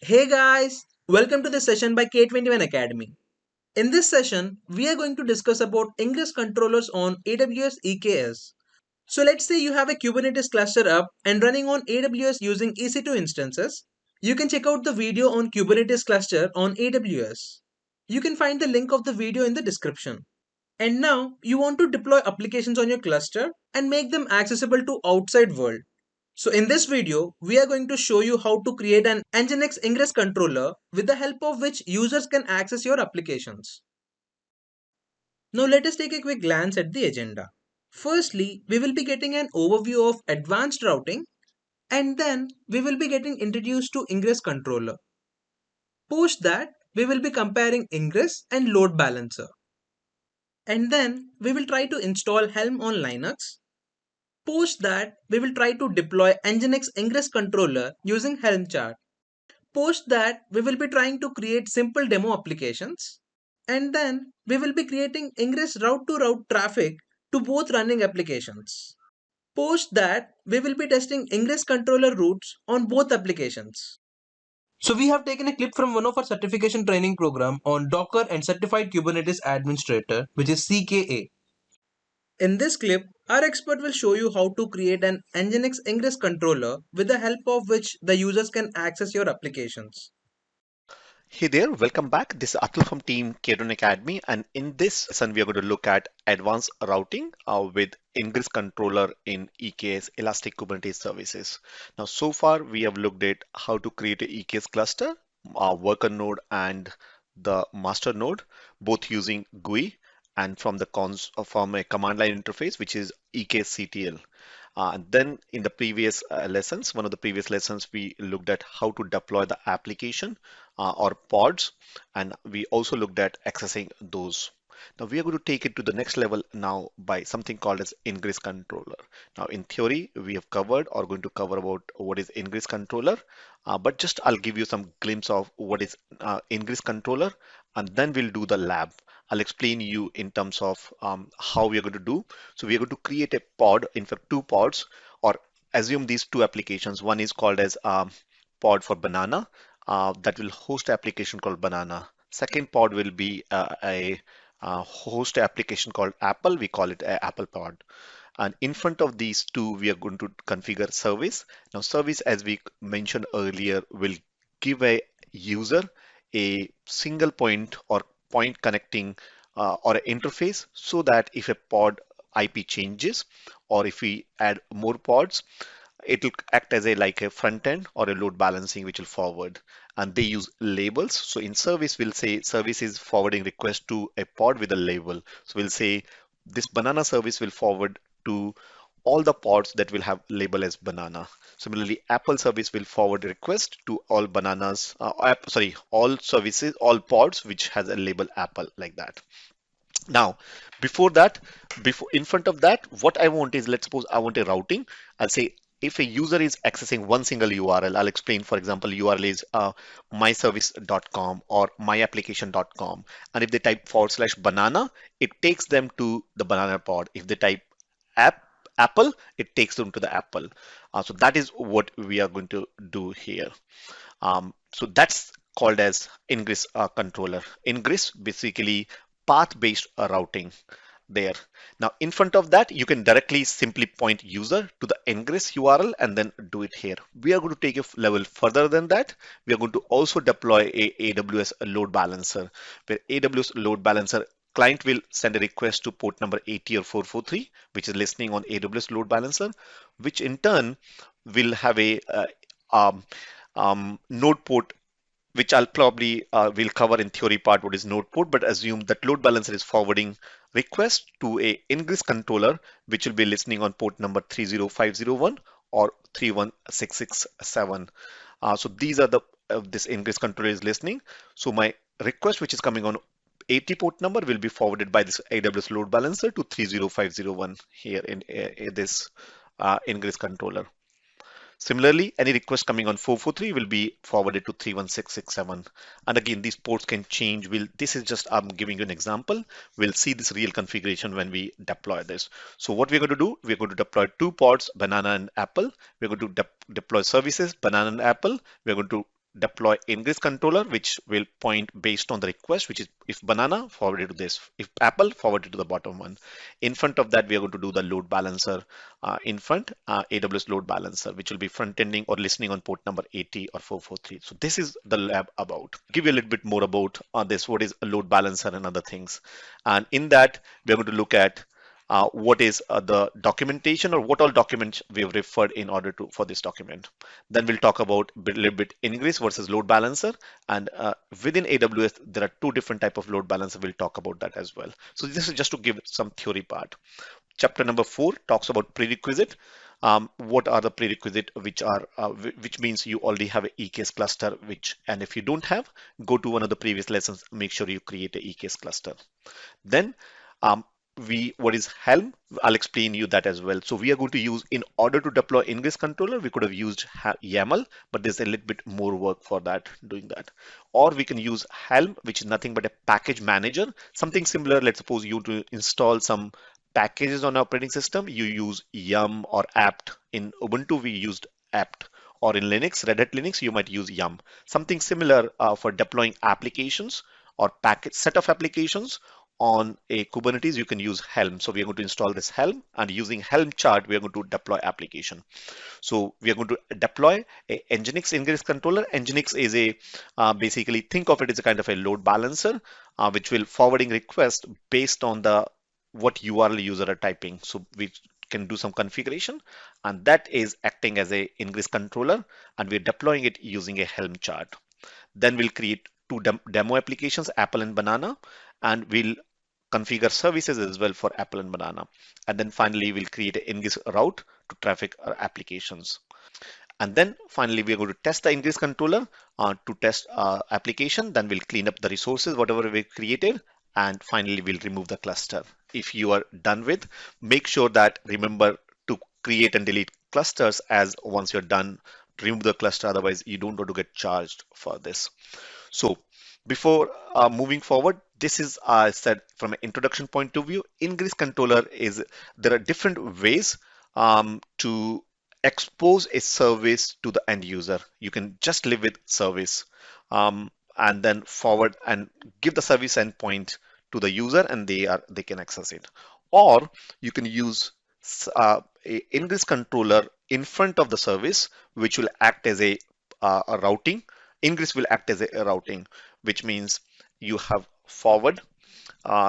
Hey guys, welcome to this session by K21 Academy. In this session, we are going to discuss about Ingress controllers on AWS EKS. So let's say you have a Kubernetes cluster up and running on AWS using EC2 instances. You can check out the video on Kubernetes cluster on AWS. You can find the link of the video in the description. And now you want to deploy applications on your cluster and make them accessible to outside world. So in this video, we are going to show you how to create an NGINX Ingress controller with the help of which users can access your applications. Now let us take a quick glance at the agenda. Firstly, we will be getting an overview of advanced routing and then we will be getting introduced to Ingress controller. Post that, we will be comparing Ingress and load balancer. And then we will try to install Helm on Linux. Post that, we will try to deploy NGINX Ingress controller using Helm chart. Post that, we will be trying to create simple demo applications. And then we will be creating Ingress route-to-route traffic to both running applications. Post that, we will be testing Ingress controller routes on both applications. So we have taken a clip from one of our certification training program on Docker and Certified Kubernetes Administrator, which is CKA. In this clip, our expert will show you how to create an NGINX Ingress controller with the help of which the users can access your applications. Hey there, welcome back. This is Atul from team K21 Academy, and in this lesson we are going to look at advanced routing with Ingress controller in EKS Elastic Kubernetes Services. Now, so far we have looked at how to create a EKS cluster, worker node and the master node, both using GUI and from a command line interface, which is EKSCTL. Then in the previous lessons, one of the previous lessons, we looked at how to deploy the application or pods, and we also looked at accessing those. Now we are going to take it to the next level now by something called as Ingress controller. Now in theory, we have covered or going to cover about what is Ingress controller, but just I'll give you some glimpse of what is Ingress controller, and then we'll do the lab. I'll explain you in terms of how we are going to do. So we are going to create a pod, in fact, two pods, or assume these two applications. One is called as pod for banana that will host application called banana. Second pod will be a host application called Apple. We call it a Apple pod. And in front of these two, we are going to configure service. Now, service, as we mentioned earlier, will give a user a single point or point connecting or an interface so that if a pod IP changes or if we add more pods, it will act as like a front end or a load balancing which will forward, and they use labels. So in service we'll say service is forwarding request to a pod with a label. So we'll say this banana service will forward to all the pods that will have label as banana. Similarly, Apple service will forward request to all bananas, all services, all pods which has a label Apple, like that. Now, before that, before in front of that, what I want is, let's suppose I want a routing. I'll say if a user is accessing one single URL, I'll explain, for example, URL is myservice.com or myapplication.com. And if they type /banana, it takes them to the banana pod. If they type Apple, it takes them to the Apple. So that is what we are going to do here. So that's called as Ingress controller. Ingress basically path-based routing there. Now, in front of that, you can directly simply point user to the Ingress URL and then do it here. We are going to take a level further than that. We are going to also deploy a AWS load balancer, where AWS load balancer client will send a request to port number 80 or 443, which is listening on AWS load balancer, which in turn will have a node port, which I'll probably will cover in theory part what is node port, but assume that load balancer is forwarding request to a Ingress controller, which will be listening on port number 30501 or 31667. So these are the this Ingress controller is listening. So my request, which is coming on 80 port number, will be forwarded by this AWS load balancer to 30501 here in this Ingress controller. Similarly, any request coming on 443 will be forwarded to 31667. And again, these ports can change. This is just, I'm giving you an example. We'll see this real configuration when we deploy this. So what we're going to do, we're going to deploy two pods, banana and apple. We're going to deploy services, banana and apple. We're going to deploy Ingress controller, which will point based on the request, which is if banana, forward it to this, if apple, forward it to the bottom one. In front of that, we are going to do the load balancer in front, AWS load balancer, which will be front ending or listening on port number 80 or 443. So this is the lab about. Give you a little bit more about this, what is a load balancer and other things. And in that, we're going to look at what is the documentation or what all documents we have referred in order to for this document. Then we'll talk about a little bit Ingress versus load balancer, and within AWS there are two different type of load balancer. We'll talk about that as well. So this is just to give some theory part. Chapter number 4 talks about prerequisite. What are the prerequisite, which means you already have an EKS cluster, and if you don't have, go to one of the previous lessons, make sure you create an EKS cluster. Then what is Helm? I'll explain you that as well. So we are going to use, in order to deploy Ingress controller, we could have used YAML, but there's a little bit more work for that, doing that. Or we can use Helm, which is nothing but a package manager, something similar. Let's suppose you to install some packages on our operating system, you use yum or apt. In Ubuntu, we used apt. Or in Linux, Red Hat Linux, you might use yum. Something similar for deploying applications or package set of applications on a Kubernetes, you can use Helm. So we are going to install this Helm, and using Helm chart, we are going to deploy application. So we are going to deploy a NGINX Ingress controller. NGINX is basically think of it as a kind of a load balancer, which will forwarding request based on the what URL user are typing. So we can do some configuration, and that is acting as a Ingress controller, and we're deploying it using a Helm chart. Then we'll create two demo applications, Apple and Banana, and we'll configure services as well for Apple and Banana. And then finally, we'll create an Ingress route to traffic our applications. And then finally, we're going to test the Ingress controller to test our application. Then we'll clean up the resources, whatever we created. And finally, we'll remove the cluster. If you are done with, make sure that remember to create and delete clusters as once you're done, remove the cluster. Otherwise, you don't want to get charged for this. So before moving forward, this is, I said, from an introduction point of view, Ingress controller there are different ways to expose a service to the end user. You can just live with service and then forward and give the service endpoint to the user, and they can access it. Or you can use a Ingress controller in front of the service, which will act as a routing. Ingress will act as a routing, which means you have forward,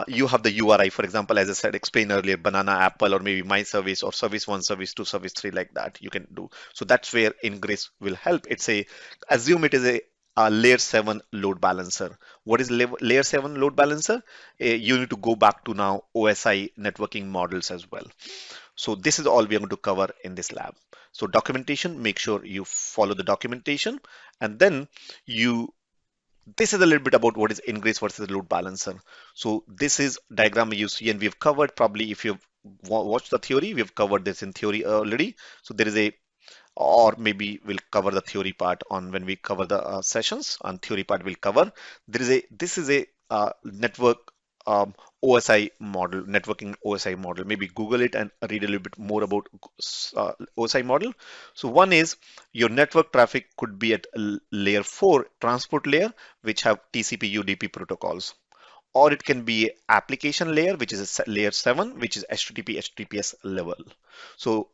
you have the URI, for example, as I said, explained earlier, banana, apple, or maybe my service or service 1, service 2, service 3, like that you can do. So that's where Ingress will help. Assume it is a layer 7 load balancer. What is layer 7 load balancer? You need to go back to now OSI networking models as well. So this is all we are going to cover in this lab. So documentation, make sure you follow the documentation, and then this is a little bit about what is Ingress versus load balancer. So this is diagram you see, and we've covered, probably if you've watched the theory, we've covered this in theory already. So there is or maybe we'll cover the theory part on when we cover the sessions, and theory part we'll cover. This is a network OSI model, networking OSI model. Maybe Google it and read a little bit more about OSI model. So one is your network traffic could be at layer 4 transport layer, which have TCP UDP protocols. Or it can be application layer, which is a layer 7, which is HTTP HTTPS level. So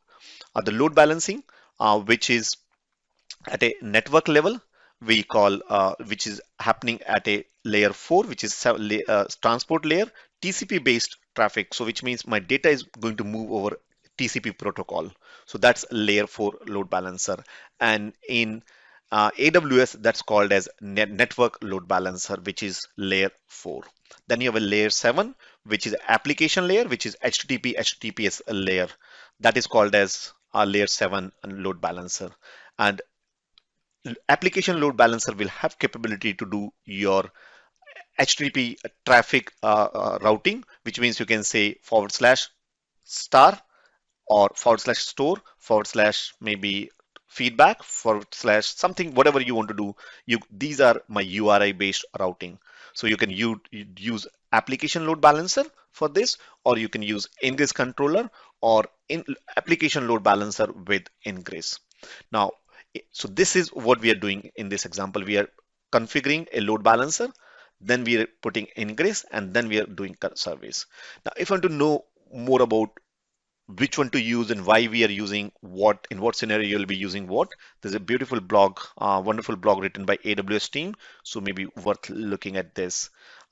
the load balancing, which is at a network level, we call which is happening at a layer 4, which is transport layer, TCP based traffic. So which means my data is going to move over TCP protocol. So that's layer 4 load balancer. And in AWS, that's called as network load balancer, which is layer 4. Then you have a layer 7, which is application layer, which is HTTP HTTPS layer. That is called as layer 7 load balancer. And application load balancer will have capability to do your HTTP traffic routing, which means you can say /* or /store / maybe feedback / something, whatever you want to do. These are my URI based routing. So you can use application load balancer for this, or you can use Ingress controller or application load balancer with Ingress. Now, So this is what we are doing in this example. We are configuring a load balancer, then we are putting ingress, and then we are doing service. Now, if I want to know more about which one to use and why we are using what, in what scenario you'll be using what, there's a beautiful blog, wonderful blog written by AWS team. So maybe worth looking at this,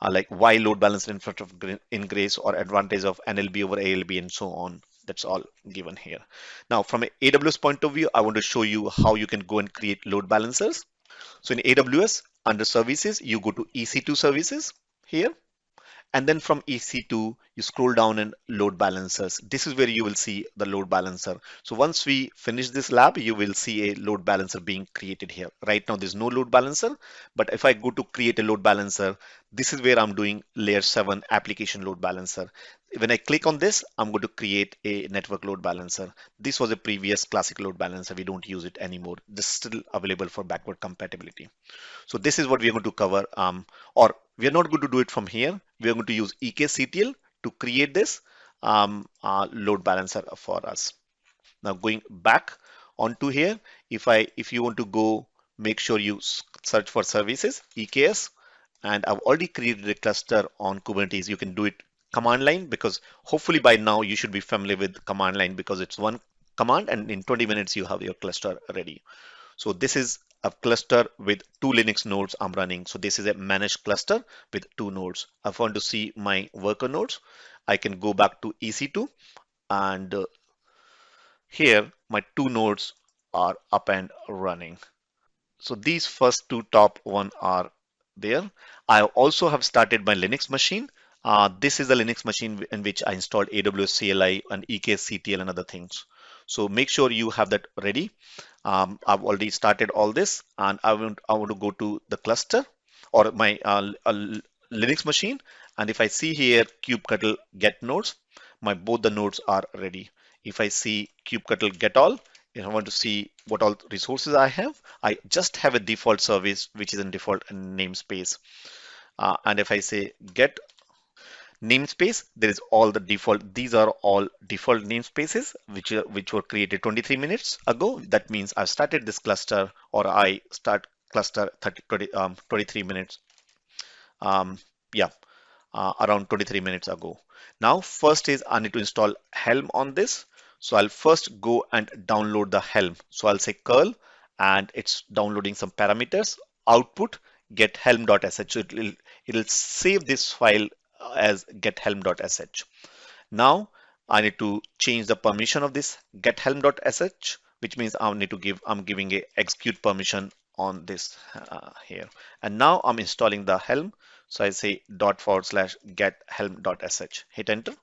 like why load balancer in front of ingress or advantage of NLB over ALB and so on. That's all given here. Now, from an AWS point of view, I want to show you how you can go and create load balancers. So in AWS, under services, you go to EC2 services here. And then from EC2, you scroll down and load balancers. This is where you will see the load balancer. So once we finish this lab, you will see a load balancer being created here. Right now, there's no load balancer, but if I go to create a load balancer, this is where I'm doing layer 7 application load balancer. When I click on this, I'm going to create a network load balancer. This was a previous classic load balancer. We don't use it anymore. This is still available for backward compatibility. So this is what we are going to cover, or we are not going to do it from here. We are going to use EKCTL to create this load balancer for us. Now going back onto here, if you want to go, make sure you search for services, EKS, and I've already created a cluster on Kubernetes. You can do it command line, because hopefully by now you should be familiar with command line, because it's one command and in 20 minutes you have your cluster ready. So this is a cluster with 2 Linux nodes I'm running. So this is a managed cluster with 2 nodes. I want to see my worker nodes. I can go back to EC2, and here my 2 nodes are up and running. So these first 2 top one are there. I also have started my Linux machine. This is the Linux machine in which I installed AWS CLI and EKSCTL and other things. So make sure you have that ready. I've already started all this, and I want to go to the cluster or my Linux machine. And if I see here kubectl get nodes, my both the nodes are ready. If I see kubectl get all, if I want to see what all resources I have, I just have a default service which is in default namespace. And if I say get namespace, there is all the default. These are all default namespaces which were created 23 minutes ago. That means I started this cluster, or I start cluster 23 minutes. Um, yeah, around 23 minutes ago. Now, first is I need to install Helm on this. So I'll first go and download the Helm. So I'll say curl, and it's downloading some parameters. Output get helm.sh. So it'll save this file as get helm.sh. Now I need to change the permission of this get helm.sh, which means I'm giving a execute permission on this here. And now I'm installing the Helm. So I say /get helm.sh, hit enter.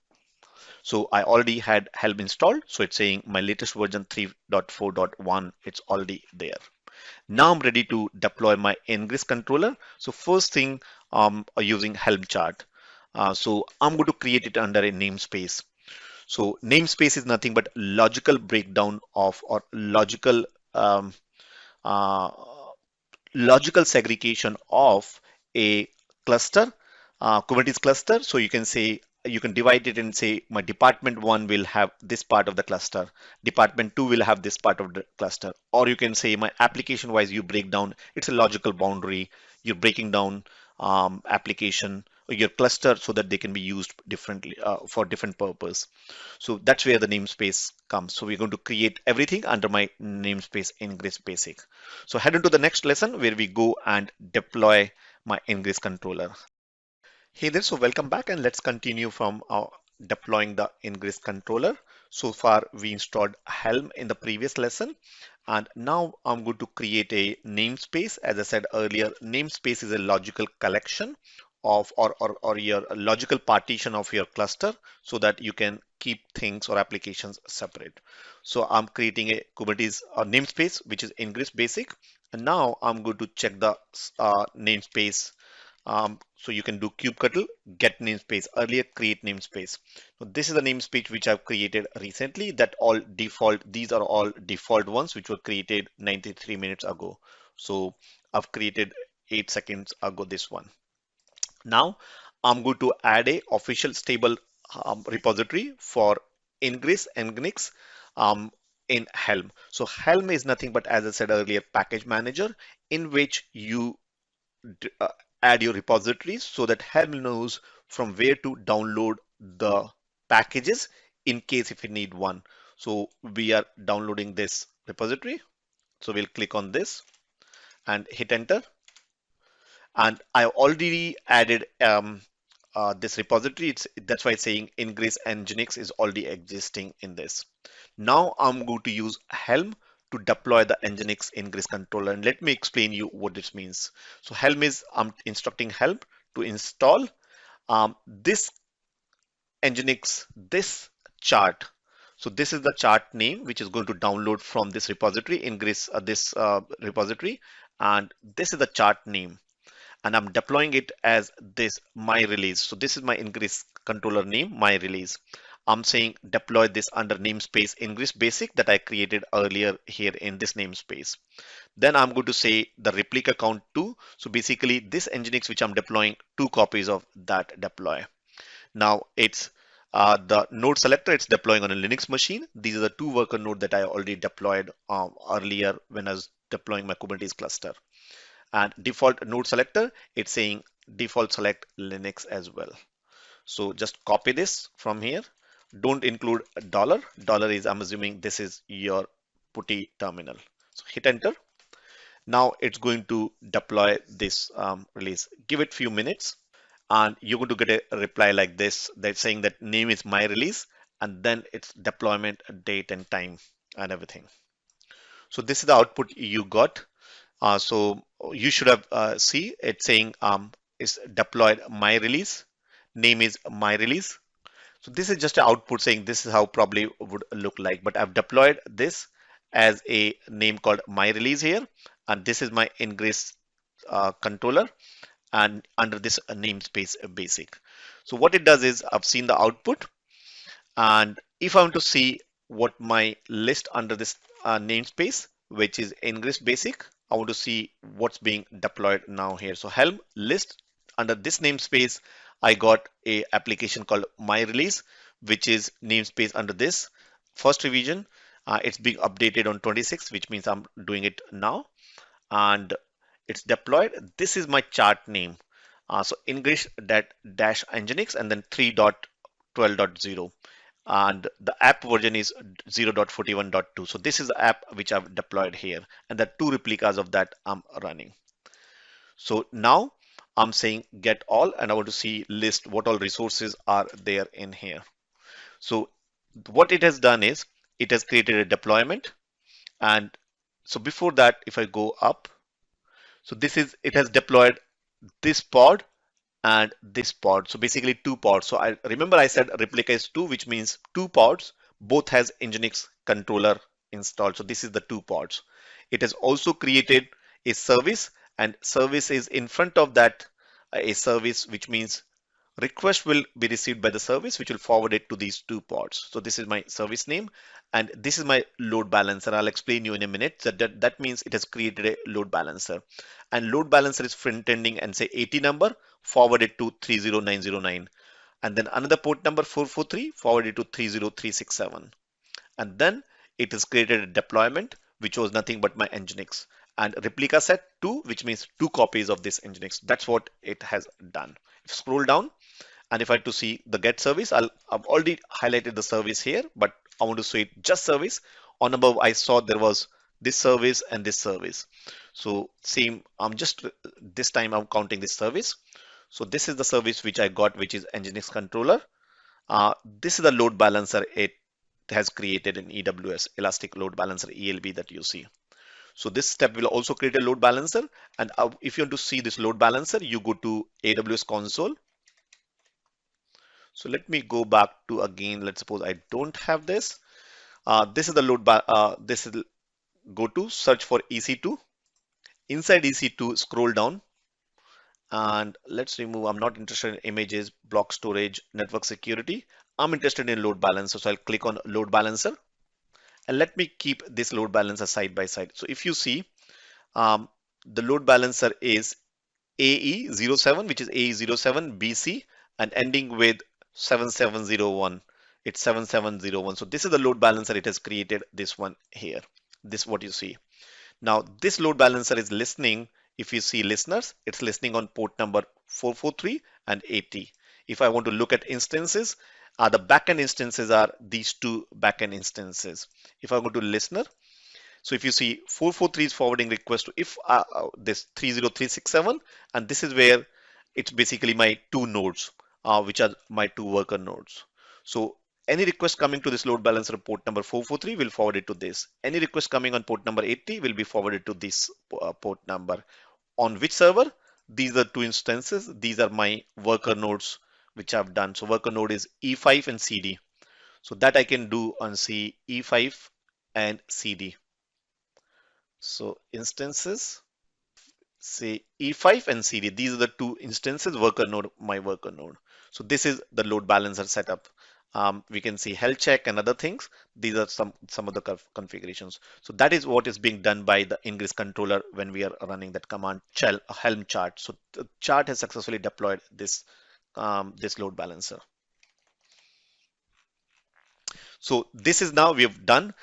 So I already had Helm installed. So it's saying my latest version 3.4.1, it's already there. Now I'm ready to deploy my Ingress controller. So first thing, using Helm chart. So I'm going to create it under a namespace. So namespace is nothing but logical breakdown of, or um, uh, logical segregation of a cluster, Kubernetes cluster. So you can say, you can divide it and say my department 1 will have this part of the cluster, department 2 will have this part of the cluster, or you can say my application wise you break down. It's a logical boundary. You're breaking down application or your cluster so that they can be used differently for different purpose. So that's where the namespace comes. So we're going to create everything under my namespace Ingress basic. So head into the next lesson where we go and deploy my Ingress controller. Hey there, so welcome back, and let's continue from deploying the Ingress controller. So far we installed Helm in the previous lesson, and now I'm going to create a namespace. As I said earlier, namespace is a logical collection of, or your logical partition of your cluster, so that you can keep things or applications separate. So I'm creating a Kubernetes namespace which is Ingress basic, and now I'm going to check the namespace. So you can do kubectl get namespace, earlier create namespace. So this is the namespace which I've created recently. That all default, these are all default ones which were created 93 minutes ago. So I've created 8 seconds ago this one. Now I'm going to add a official stable repository for Ingress NGINX. Um, in Helm. So Helm is nothing but, as I said earlier, package manager in which you uh, add your repositories so that Helm knows from where to download the packages in case if you need one. So we are downloading this repository. So we'll click on this and hit enter. And I already added this repository. That's why it's saying Ingress and NGINX is already existing in this. Now I'm going to use Helm to deploy the NGINX Ingress controller. And let me explain you what this means. So Helm is, I'm instructing Helm to install this NGINX, this chart. So this is the chart name, which is going to download from this repository, Ingress, this repository. And this is the chart name. And I'm deploying it as this my release. So this is my Ingress controller name, my release. I'm saying deploy this under namespace Ingress basic that I created earlier here in this namespace. Then I'm going to say the replica count 2. So basically this Nginx which I'm deploying, 2 copies of that deploy. Now it's the node selector, it's deploying on a Linux machine. These are the 2 worker node that I already deployed earlier when I was deploying my Kubernetes cluster. And default node selector, it's saying default select Linux as well. So just copy this from here. Don't include a dollar. Dollar is, I'm assuming this is your putty terminal. So hit enter. Now it's going to deploy this release. Give it few minutes and you're going to get a reply like this that's saying that name is my release and then it's deployment date and time and everything. So this is the output you got. So you should have see it saying is deployed my release, name is my release. So this is just an output saying this is how probably would look like, but I've deployed this as a name called my release here, and this is my Ingress controller and under this namespace basic. So what it does is I've seen the output, and if I want to see what my list under this namespace, which is Ingress basic, I want to see what's being deployed now here. So Helm list under this namespace, I got a application called my release, which is namespace under this first revision. It's being updated on 26, which means I'm doing it now, and it's deployed. This is my chart name. So Ingress dash Nginx and then 3.12.0. And the app version is 0.41.2. So this is the app which I've deployed here, and the 2 replicas of that I'm running. So now I'm saying get all, and I want to see list what all resources are there in here. So what it has done is it has created a deployment. And so before that, if I go up, so this is, it has deployed this pod and this pod. So basically 2 pods. So I remember I said replica is 2, which means 2 pods, both has Nginx controller installed. So this is the 2 pods. It has also created a service, and service is in front of that a service, which means request will be received by the service, which will forward it to these 2 pods. So this is my service name, and this is my load balancer. I'll explain you in a minute. That means it has created a load balancer, and load balancer is front ending and say 80 number, forward it to 30909, and then another port number 443, forward it to 30367, and then it has created a deployment, which was nothing but my Nginx, and replica set 2, which means 2 copies of this Nginx. That's what it has done. If you scroll down, and if I have to see the get service, I've already highlighted the service here, but I want to see it just service. On above, I saw there was this service and this service. So same, I'm just this time I'm counting this service. So this is the service which I got, which is Nginx controller. This is the load balancer it has created in AWS Elastic Load Balancer ELB that you see. So this step will also create a load balancer. And if you want to see this load balancer, you go to AWS console. So let me go back to again, let's suppose I don't have this. This is the load, this is go to search for EC2. Inside EC2, scroll down and let's remove, I'm not interested in images, block storage, network security. I'm interested in load balancer. So I'll click on load balancer and let me keep this load balancer side by side. So if you see, the load balancer is AE07, which is AE07 BC and ending with 7701. it's 7701. So this is the load balancer. It has created this one here. This what you see. Now this load balancer is listening. If you see listeners, it's listening on port number 443 and 80. If I want to look at instances, the backend instances are these two backend instances. If I go to listener, so if you see 443 is forwarding request to if this 30367, and this is where it's basically my two nodes, which are my two worker nodes. So any request coming to this load balancer port number 443 will forward it to this. Any request coming on port number 80 will be forwarded to this port number. On which server? These are two instances. These are my worker nodes which I've done. So worker node is E5 and CD. So that I can do on C E5 and CD. So instances, say E5 and CD. These are the two instances, worker node, my worker node. So this is the load balancer setup. We can see health check and other things. These are some of the configurations. So that is what is being done by the Ingress controller when we are running that command Helm chart. So the chart has successfully deployed this this load balancer. So this is now we have done.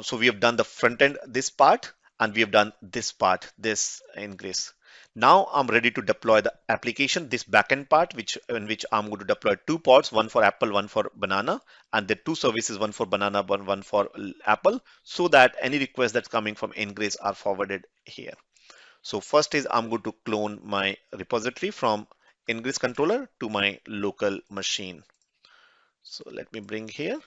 So we have done the front end, this part, and we have done this part, this Ingress. Now I'm ready to deploy the application, this backend part, in which I'm going to deploy two pods, one for Apple, one for banana, and the two services, one for banana, one for Apple, so that any requests that's coming from Ingress are forwarded here. So first is I'm going to clone my repository from Ingress controller to my local machine. So let me bring here,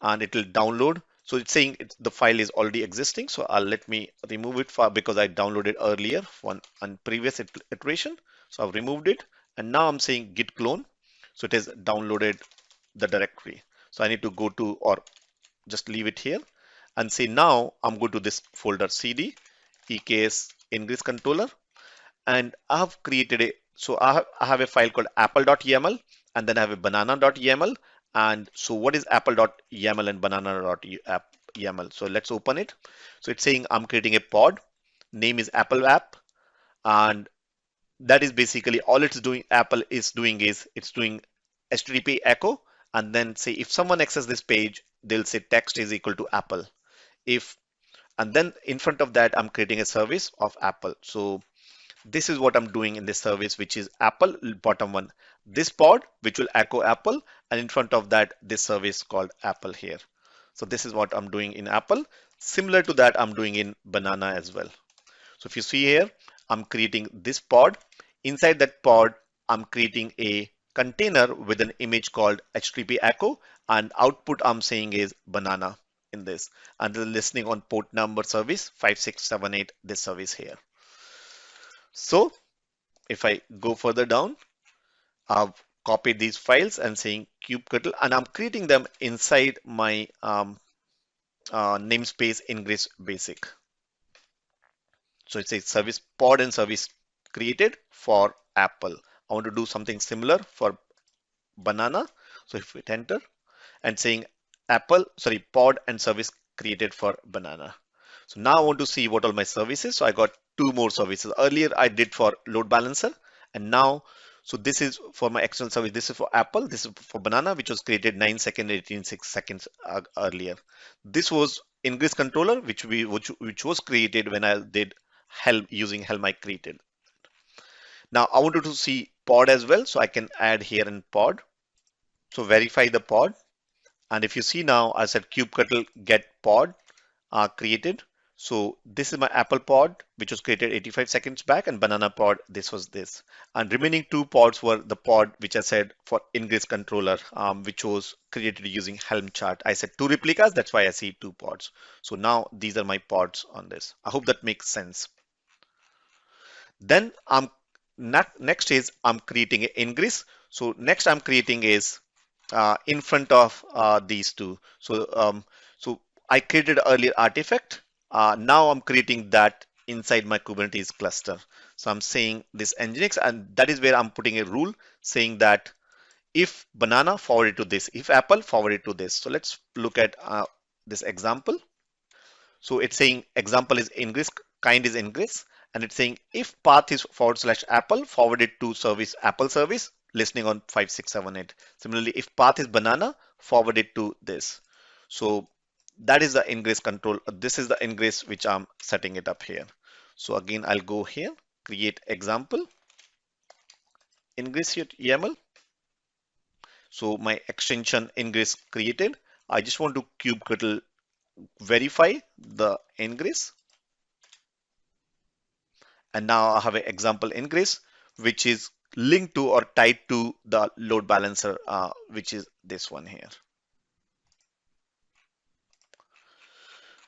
and it will download. So it's saying the file is already existing. So let me remove it because I downloaded earlier on previous iteration. So I've removed it, and now I'm saying git clone. So it has downloaded the directory. So I need to go to, or just leave it here and say now I'm going to this folder CD EKS Ingress controller, and I have created a, so I have a file called apple.yaml, and then I have a banana.yaml. And so what is apple.yaml and banana.yaml? So let's open it. So it's saying I'm creating a pod, name is Apple app, and that is basically all it's doing. Apple is doing is it's doing HTTP echo, and then say if someone accesses this page, they'll say text is equal to Apple. And then in front of that, I'm creating a service of Apple. So this is what I'm doing in this service, which is Apple bottom one, this pod, which will echo Apple, and in front of that, this service called Apple here. So this is what I'm doing in Apple. Similar to that, I'm doing in banana as well. So if you see here, I'm creating this pod. Inside that pod, I'm creating a container with an image called HTTP echo, and output I'm saying is banana in this. And the listening on port number service 5678, this service here. So if I go further down, I've copied these files and saying kubectl, and I'm creating them inside my namespace Ingress basic. So it's a service pod and service created for Apple. I want to do something similar for banana. So if we hit enter and saying Apple, sorry, pod and service created for banana. So now I want to see what all my services. So I got two more services. Earlier I did for load balancer, and now, so this is for my external service. This is for Apple. This is for banana, which was created 9 seconds, 18 seconds earlier. This was Ingress controller, which was created when I did Helm, using Helm I created. Now I wanted to see pod as well, so I can add here in pod. So verify the pod, and if you see now, I said kubectl get pod created. So this is my Apple pod, which was created 85 seconds back, and banana pod, this was this. And remaining two pods were the pod which I said for Ingress controller, which was created using Helm chart. I said two replicas, that's why I see two pods. So now these are my pods on this. I hope that makes sense. Then next is I'm creating an Ingress. So next I'm creating is in front of these two. So I created earlier artifact. Now I'm creating that inside my Kubernetes cluster. So I'm saying this NGINX, and that is where I'm putting a rule saying that if banana forwarded to this, if Apple forwarded to this. So let's look at this example. So it's saying example is Ingress, kind is Ingress, and it's saying if path is /Apple forwarded to service Apple service listening on 5678. Similarly, if path is banana forward it to this. So that is the ingress control. This is the ingress which I'm setting it up here. So again, I'll go here, create example, ingress YAML. So my extension ingress created. I just want to kubectl verify the ingress. And now I have an example ingress, which is linked to or tied to the load balancer, which is this one here.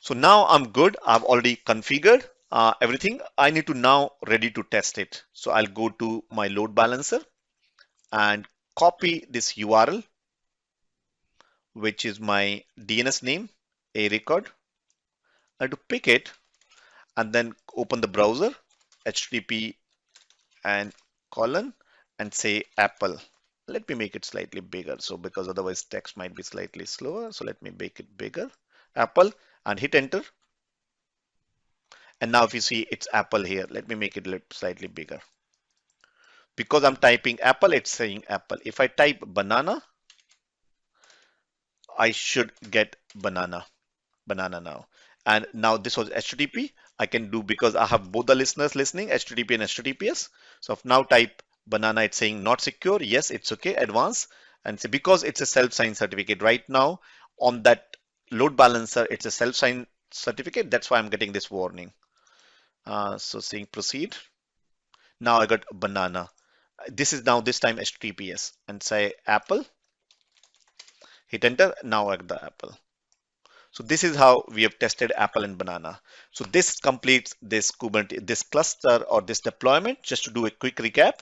So now I'm good. I've already configured everything. I need to now ready to test it. So I'll go to my load balancer and copy this URL, which is my DNS name, a record. I have to pick it and then open the browser, HTTP and colon, and say Apple. Let me make it slightly bigger. So because otherwise text might be slightly slower. So let me make it bigger, Apple, and hit enter. And now if you see it's Apple here, let me make it slightly bigger. Because I'm typing Apple, it's saying Apple. If I type banana, I should get banana now. And now this was HTTP. I can do, because I have both the listeners listening, HTTP and HTTPS. So if now type banana, it's saying not secure. Yes, it's okay, advanced. And so because it's a self-signed certificate right now on that load balancer, it's a self-signed certificate. That's why I'm getting this warning. So saying proceed. Now I got banana. This is now this time HTTPS and say Apple. Hit enter. Now I got the Apple. So this is how we have tested Apple and banana. So this completes this Kubernetes, this cluster or this deployment. Just to do a quick recap,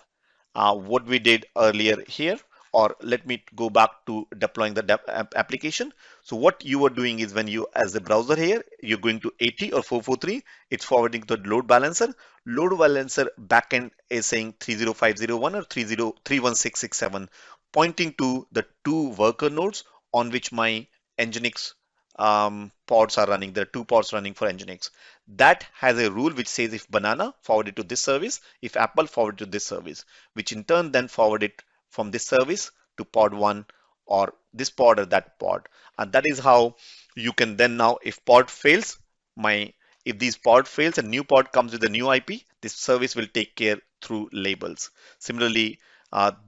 what we did earlier here, or let me go back to deploying the application. So what you are doing is when you, as the browser here, you're going to 80 or 443, it's forwarding to the load balancer. Load balancer backend is saying 30501 or 31667, pointing to the two worker nodes on which my NGINX pods are running. There are two pods running for NGINX. That has a rule which says if banana, forward it to this service, if Apple, forward it to this service, which in turn then forward it from this service to pod 1 or this pod or that pod. And that is how you can then now, if pod fails, if these pod fails, a new pod comes with a new IP, this service will take care through labels. Similarly,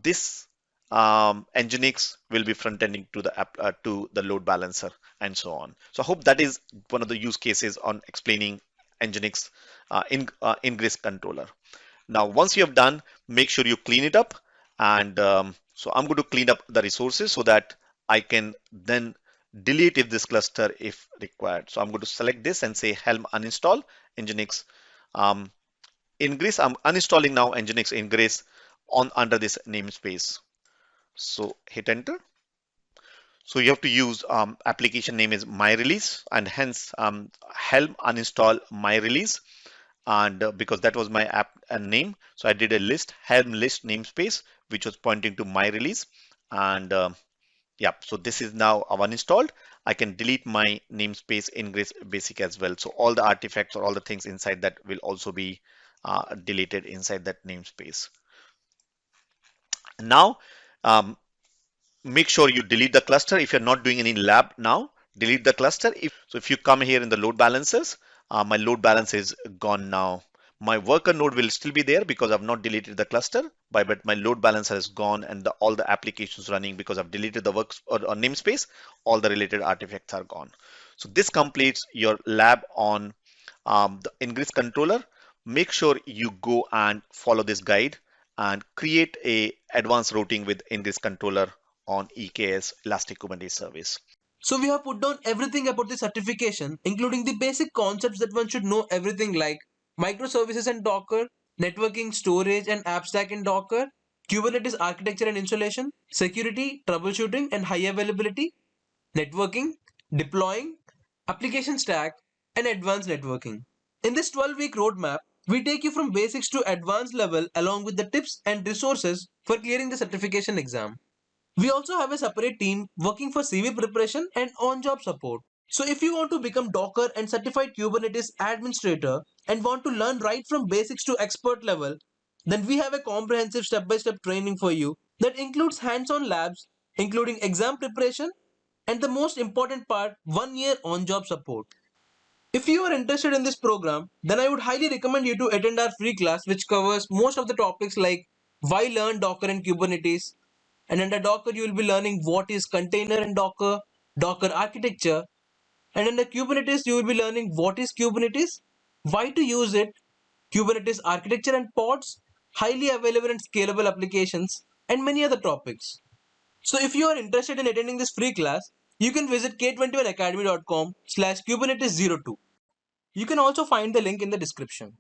this NGINX will be front-ending to the app, to the load balancer, and so on. So I hope that is one of the use cases on explaining NGINX ingress controller. Now, once you have done, make sure you clean it up. And so I'm going to clean up the resources so that I can then delete if this cluster if required. So I'm going to select this and say Helm uninstall NGINX Ingress. I'm uninstalling now NGINX Ingress under this namespace. So hit enter. So you have to use application name is my release, and hence Helm uninstall my release. And because that was my app name, so I did a list, Helm list namespace, which was pointing to my release. And yeah, so this is now uninstalled. I can delete my namespace Ingress basic as well. So all the artifacts or all the things inside that will also be deleted inside that namespace. Now, make sure you delete the cluster. If you're not doing any lab now, delete the cluster. If you come here in the load balancers, my load balance is gone now. My worker node will still be there because I've not deleted the cluster, but my load balancer is gone, and all the applications running because I've deleted the works or namespace, all the related artifacts are gone. So this completes your lab on the Ingress controller. Make sure you go and follow this guide and create a advanced routing with Ingress controller on EKS Elastic Kubernetes Service. So we have put down everything about the certification, including the basic concepts that one should know everything like microservices and Docker, networking, storage and app stack in Docker, Kubernetes architecture and installation, security, troubleshooting and high availability, networking, deploying, application stack, and advanced networking. In this 12-week roadmap, we take you from basics to advanced level along with the tips and resources for clearing the certification exam. We also have a separate team working for CV preparation and on-job support. So if you want to become Docker and certified Kubernetes administrator and want to learn right from basics to expert level, then we have a comprehensive step-by-step training for you that includes hands-on labs, including exam preparation, And the most important part, 1 year on-job support. If you are interested in this program, then I would highly recommend you to attend our free class which covers most of the topics like why learn Docker and Kubernetes. And under Docker, you will be learning what is container in Docker, Docker architecture. And under Kubernetes, you will be learning what is Kubernetes, why to use it, Kubernetes architecture and pods, highly available and scalable applications, and many other topics. So if you are interested in attending this free class, you can visit k21academy.com/kubernetes02. You can also find the link in the description.